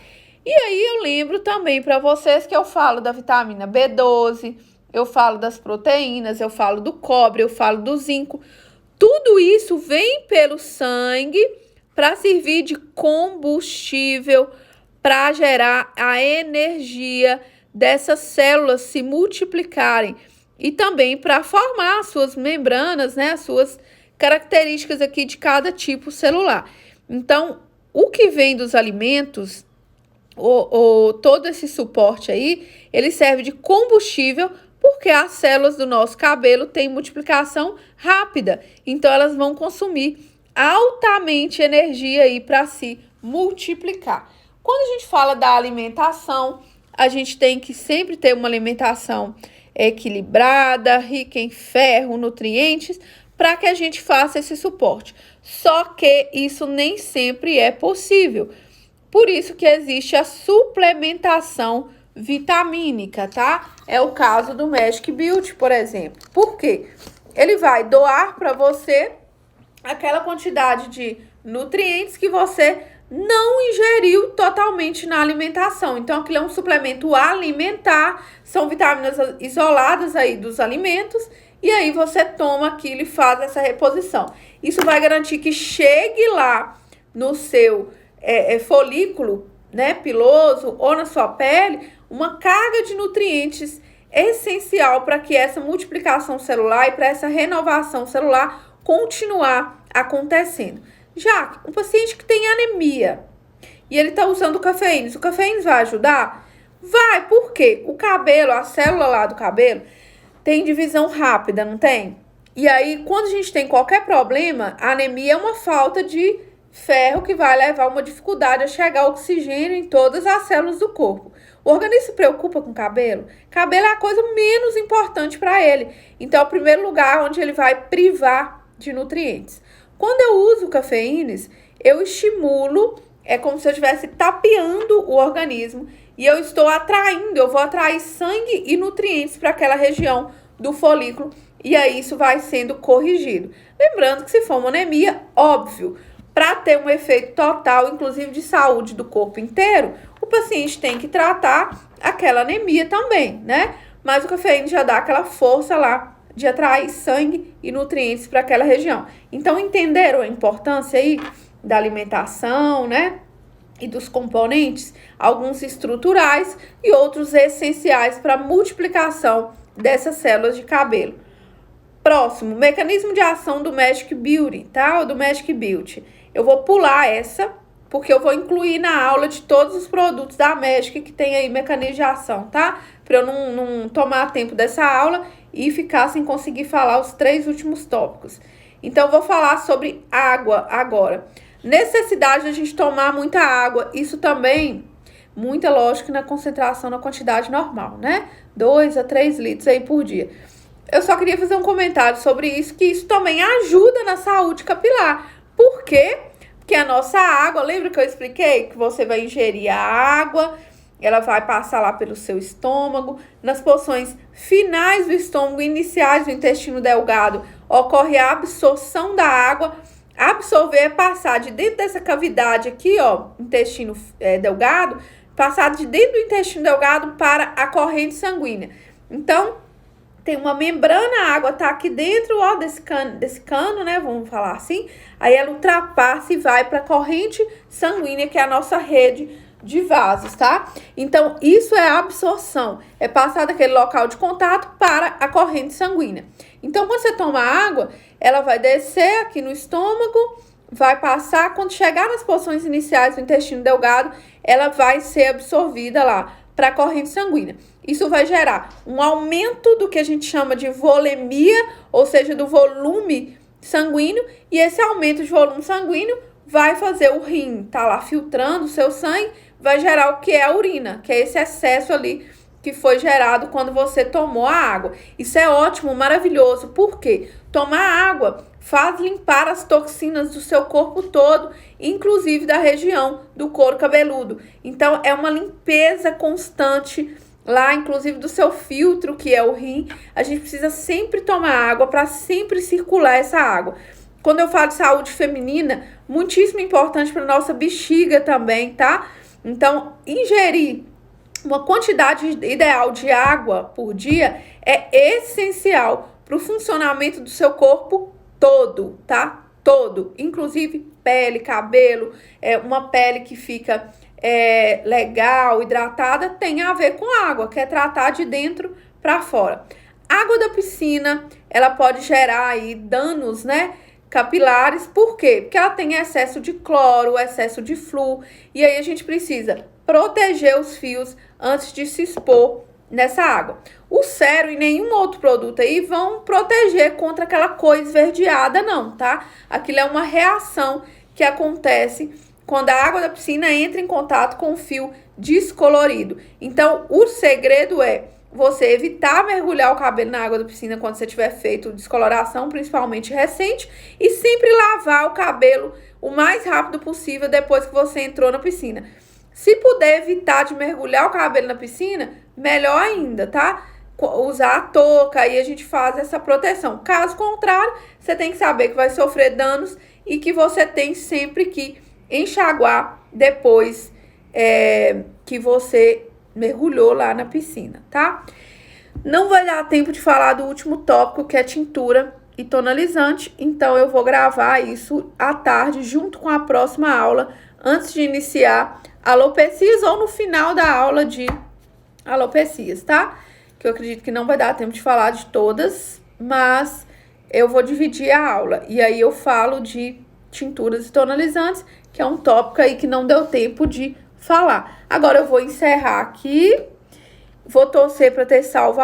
E aí eu lembro também para vocês que eu falo da vitamina B12, eu falo das proteínas, eu falo do cobre, eu falo do zinco. Tudo isso vem pelo sangue para servir de combustível, para gerar a energia dessas células se multiplicarem e também para formar as suas membranas, né, as suas características aqui de cada tipo celular. Então, o que vem dos alimentos, todo esse suporte aí, ele serve de combustível porque as células do nosso cabelo têm multiplicação rápida. Então, elas vão consumir altamente energia aí para se multiplicar. Quando a gente fala da alimentação, a gente tem que sempre ter uma alimentação equilibrada, rica em ferro, nutrientes, para que a gente faça esse suporte. Só que isso nem sempre é possível. Por isso que existe a suplementação vitamínica, tá? É o caso do Magic Beauty, por exemplo. Por quê? Ele vai doar para você aquela quantidade de nutrientes que você não ingeriu totalmente na alimentação. Então, aquilo é um suplemento alimentar, são vitaminas isoladas aí dos alimentos, e aí você toma aquilo e faz essa reposição. Isso vai garantir que chegue lá no seu folículo, né, piloso, ou na sua pele, uma carga de nutrientes essencial para que essa multiplicação celular e para essa renovação celular continuar acontecendo. Já um paciente que tem anemia e ele está usando cafeína, o cafeína vai ajudar? Vai, por quê? O cabelo, a célula lá do cabelo, tem divisão rápida, não tem? E aí, quando a gente tem qualquer problema, a anemia é uma falta de ferro que vai levar uma dificuldade a chegar oxigênio em todas as células do corpo. O organismo se preocupa com o cabelo? Cabelo é a coisa menos importante para ele. Então, é o primeiro lugar onde ele vai privar de nutrientes. Quando eu uso cafeínas, eu estimulo, é como se eu estivesse tapeando o organismo e eu estou atraindo, eu vou atrair sangue e nutrientes para aquela região do folículo e aí isso vai sendo corrigido. Lembrando que se for uma anemia, óbvio, para ter um efeito total, inclusive de saúde do corpo inteiro, o paciente tem que tratar aquela anemia também, né? Mas o cafeína já dá aquela força lá de atrair sangue e nutrientes para aquela região. Então, entenderam a importância aí da alimentação, né? E dos componentes, alguns estruturais e outros essenciais para a multiplicação dessas células de cabelo. Próximo, mecanismo de ação do Magic Beauty, tá? Ou do Magic Beauty. Eu vou pular essa, porque eu vou incluir na aula de todos os produtos da Magic que tem aí mecanismo de ação, tá? Para eu não tomar tempo dessa aula e ficar sem conseguir falar os 3 últimos tópicos. Então, eu vou falar sobre água agora. Necessidade de a gente tomar muita água, isso também, muita lógica na concentração, na quantidade normal, né? 2 a 3 litros aí por dia. Eu só queria fazer um comentário sobre isso, que isso também ajuda na saúde capilar. Por quê? Porque a nossa água, lembra que eu expliquei que você vai ingerir a água, ela vai passar lá pelo seu estômago, nas porções finais do estômago, iniciais do intestino delgado, ocorre a absorção da água. Absorver é passar de dentro dessa cavidade aqui, ó, intestino delgado, passar de dentro do intestino delgado para a corrente sanguínea. Então, tem uma membrana, a água tá aqui dentro, ó, desse cano, né, vamos falar assim. Aí ela ultrapassa e vai para a corrente sanguínea, que é a nossa rede de vasos, tá? Então, isso é a absorção, é passar daquele local de contato para a corrente sanguínea. Então, quando você toma água, ela vai descer aqui no estômago, vai passar, quando chegar nas porções iniciais do intestino delgado, ela vai ser absorvida lá para a corrente sanguínea. Isso vai gerar um aumento do que a gente chama de volemia, ou seja, do volume sanguíneo, e esse aumento de volume sanguíneo vai fazer o rim tá lá filtrando o seu sangue, vai gerar o que é a urina, que é esse excesso ali que foi gerado quando você tomou a água. Isso é ótimo, maravilhoso. Por quê? Tomar água faz limpar as toxinas do seu corpo todo, inclusive da região do couro cabeludo. Então, é uma limpeza constante lá, inclusive do seu filtro, que é o rim. A gente precisa sempre tomar água para sempre circular essa água. Quando eu falo de saúde feminina, muitíssimo importante para nossa bexiga também, tá? Então, ingerir uma quantidade ideal de água por dia é essencial para o funcionamento do seu corpo todo, tá? Todo, inclusive pele, cabelo, uma pele que fica legal, hidratada, tem a ver com água, que é tratar de dentro para fora. Água da piscina, ela pode gerar aí danos, né, capilares. Por quê? Porque ela tem excesso de cloro, excesso de flúor, e aí a gente precisa proteger os fios antes de se expor nessa água. O cero e nenhum outro produto aí vão proteger contra aquela cor esverdeada, não, tá? Aquilo é uma reação que acontece quando a água da piscina entra em contato com o fio descolorido. Então, o segredo é você evitar mergulhar o cabelo na água da piscina quando você tiver feito descoloração, principalmente recente, e sempre lavar o cabelo o mais rápido possível depois que você entrou na piscina. Se puder evitar de mergulhar o cabelo na piscina, melhor ainda, tá? Usar a touca, aí a gente faz essa proteção. Caso contrário, você tem que saber que vai sofrer danos e que você tem sempre que enxaguar depois que você mergulhou lá na piscina, tá? Não vai dar tempo de falar do último tópico, que é tintura e tonalizante, então eu vou gravar isso à tarde junto com a próxima aula, antes de iniciar alopecias ou no final da aula de alopecias, tá? Que eu acredito que não vai dar tempo de falar de todas, mas eu vou dividir a aula. E aí eu falo de tinturas e tonalizantes, que é um tópico aí que não deu tempo de falar. Agora eu vou encerrar aqui, vou torcer para ter salvo